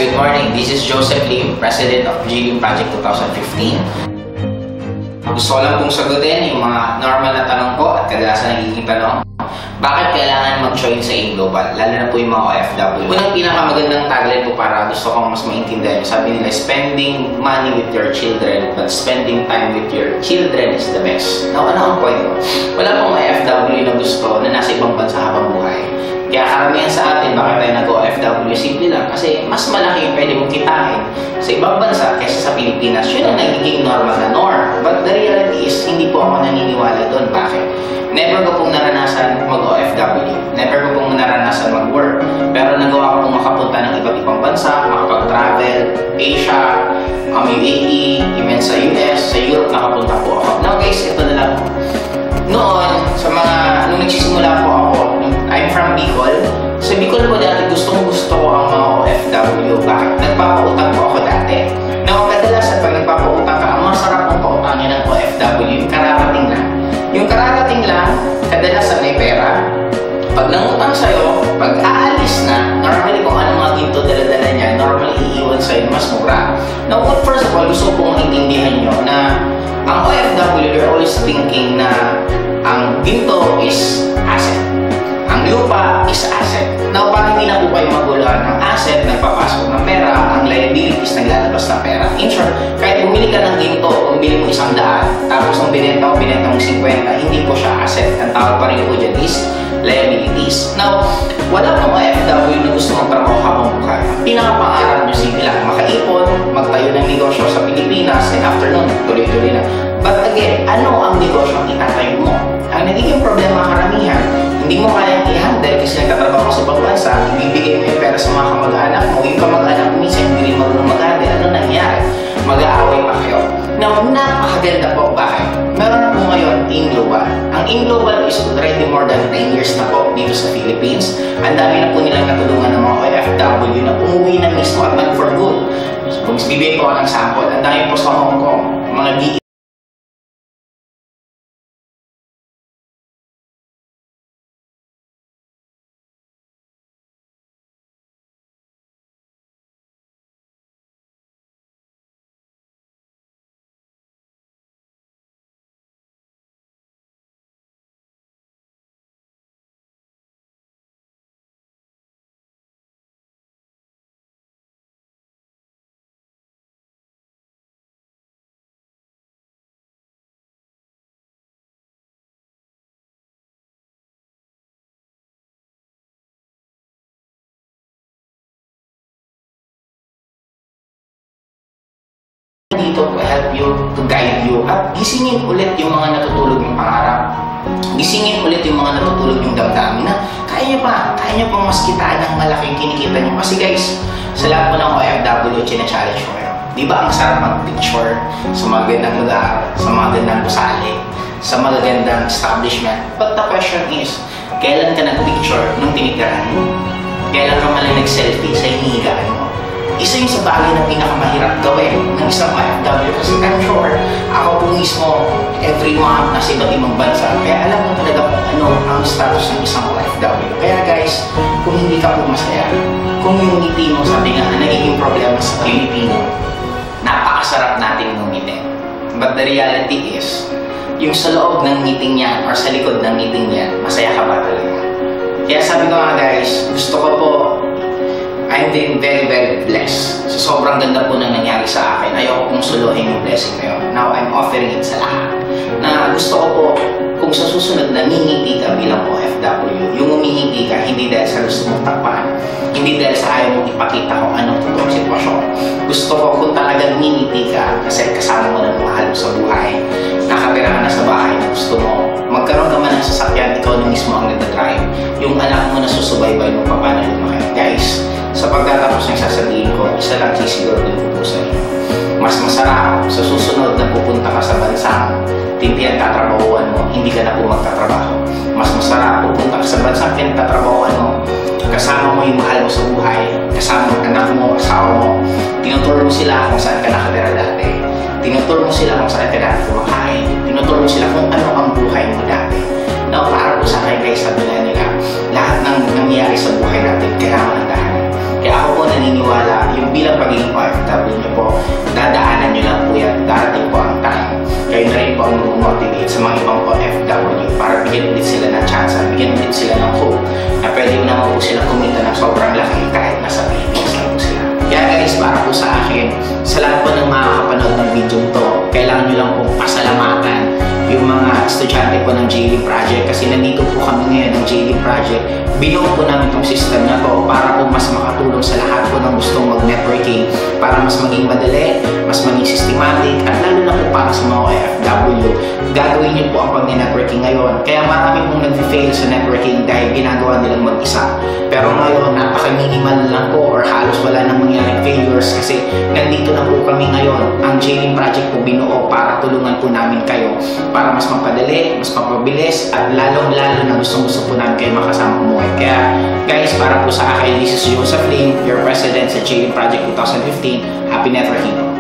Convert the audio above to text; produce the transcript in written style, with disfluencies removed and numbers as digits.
good morning. This is Joseph Lim, President of G-Lim Project 2015. Gusto ko lang pong sagutin yung mga normal na tanong ko at kadalasan nagiging tanong. Bakit kailangan mag-join sa AIM Global? Lalo na po yung mga OFW. Unang pinakamagandang tagline po para gusto kong mas maintindihan. Sabi nila, spending money with your children but spending time with your children is the best. Now, ano ang point ko? Wala pong OFW na gusto na nasa ibang bansa habang buhay. Kaya karamihan sa atin, bakit tayo nag-OFW? Simple lang. Kasi mas malaki yung pwede mong kitain sa ibang bansa kaysa sa Pilipinas. Yun ang nagiging normal na norm. But the reality is, hindi po ako naniniwala doon. Bakit? Never ko pong naranasan mag-OFW. Never ko pong naranasan mag-work. Pero nagawa ko pong makapunta ng iba't ibang bansa, makapag-travel, Asia, UAE, even sa US, sa Europe, nakapunta po ako. Now guys, ito na lang. Noon, nung nagsisimula po ako, I'm from Bicol. Sa Bicol po dati, gustong gusto ko ang mga OFW. Bakit? Nagpapautang po ako dati. Now, kadalasan pag nagpapautang ka, ang masarap mong pautangin ng OFW, yung kararating lang. Yung kararating lang, kadalasan may pera. Pag nangutang sa'yo, pag aalis na, normally kung anong mga ginto dala-dala niya, normally iiwan sa'yo mas mura. Now, first of all, gusto ko pong intindihan nyo na ang OFW, you're always thinking na ang ginto is asset. Ang lupa is asset. Now, para hindi na po kayo maguluhan ng asset, nagpapasok ng pera, ang liabilities naglalabas ng pera. In short, kahit bumili ka ng ginto, kung bili mo 100, tapos nung binenta mo 50, hindi po siya asset. Ang tawag pa rin po dyan is liabilities. Now, wala pong OFW na gusto magtrabaho habang buhay. Pinakapangarap nyo simple lang, makaipon, magtayo ng negosyo sa Pilipinas, and after nun, tuloy-tuloy na. But again, ano ang negosyo ang itatayo mo? Ang nagiging problema karamihan, hindi mo kayang i-handle kasi nagtatrabaho ka sa ibang bansa, ibibigay mo yung pera sa mga kamag-anak mo, yung kamag-anak mo minsan hindi rin marunong mag-handle. Ano nangyari? Mag-aaway pa kayo. Now, napakaganda po. Bakit? Meron na po ngayon AIM Global. Ang AIM Global is already more than 10 years na po dito sa Philippines. Ang dami na po nilang natulungan ng mga OFW na umuwi na mismo at nag-for good. Kung bibigay ko ng sample, ang dami po sa Hong Kong, mga dito to help you, to guide you, at gisingin ulit yung mga natutulog yung pangarap. Gisingin ulit yung mga natutulog yung damdamin na kaya nyo pang mas kitaan ng malaking kinikita nyo. Kasi guys, sa lahat po ng OFW, china-challenge ko kayo. Di ba ang sarap mag-picture sa mga gandang lugar, sa mga gandang gusali, sa mga gandang establishment? But the question is, kailan ka nag-picture nung tinitirahan mo? Kailan ka malang nag-selfie sa hinihigaan mo? Isa yung sa bagay na pinakamahirap gawin ng isang OFW kasi I'm sure ako po mismo every month nasa iba't ibang bansa kaya alam mo talaga kung ano ang status ng isang OFW. Kaya guys, kung hindi ka po masaya, kung yung ngiti mo sabi nga na nagiging problema sa Pilipino, napakasarap natin ngumitin. But the reality is, yung sa loob ng ngiting yan or sa likod ng ngiting yan, masaya ka ba talaga? Kaya sabi ko nga guys, gusto ko po I'm being very, very blessed. So, sobrang ganda po na nangyari sa akin. Ayoko pong suluhin yung blessing na yun. Now, I'm offering it sa lahat. Na gusto ko po, kung sa susunod na ngingiti ka bilang OFW, yung umingiti ka, hindi dahil sa gusto mong takpan, hindi dahil sa ayaw mong ipakita kung anong totoong sitwasyon. Gusto ko kung talagang ngingiti ka, kasi kasama mo na mahal mo sa buhay, nakatira ka na sa bahay na gusto mo, magkaroon ka man ng sasakyan, ikaw na mismo ang nagdadrive, yung anak mo na susubaybay mo pa paano lumaki. Guys, sa pagtatapos ng sasabihin ko, isa lang sisiguraduhin ko po sa inyo. Mas masarap sa susunod na pupunta ka sa bansang timpihan tatrabahuan mo, hindi ka na po magtatrabaho. Mas masarap pupunta ka sa bansang pinagtatrabahuan mo, kasama mo yung mahal mo sa buhay, kasama ang anak mo, asawa mo, tinuturo mo sila kung saan ka nakatira dati, tinuturo mo sila kung saan ka dati kumakain, tinuturo mo sila kung ano ang buhay mo dati. Now, para po sa akin guys, sabi nila, lahat ng nangyayari sa buhay natin, kailangan ng dahil. Kaya ako po naniniwala, yung bilang pagiging OFW nyo po, dadaanan nyo lang po yan. Darating po ang time. Kayo na rin po ang mag-motivate sa mga ibang OFW para bigyan ulit sila ng chance, bigyan ulit sila ng hope na pwede mo naman po silang kumita ng sobrang laki kahit nasa Pilipinas lang po sila. Kaya guys, para po sa akin, sa lahat po ng makakapanood ng video to, kailangan nyo lang po pasalamatan yung mga estudyante po ng JLIM Project kasi nandito po kami ngayon ng JLIM Project. Binuo po namin itong system na to para po mas makatulong sa lahat po ng gustong mag-networking para mas maging madali, mas maging systematic at lalo na po para sa mga OFW. Gagawin niyo po ang pag-networking ngayon. Kaya marami pong nag-fail sa networking dahil ginagawa nilang mag-isa. Pero ngayon, napaka-minimal lang po or halos wala nang mangyaring failures kasi nandito na po kami ngayon. Ang JLIM Project po binuo para tulungan po namin kayo para mas mapadali, mas mapabilis at lalong-lalo na gustong-gusto po namin kayo makasama kumuha. Kaya guys, para po sa akin, this is Joseph Lim, your president sa JLIM Project 2015. Happy networking!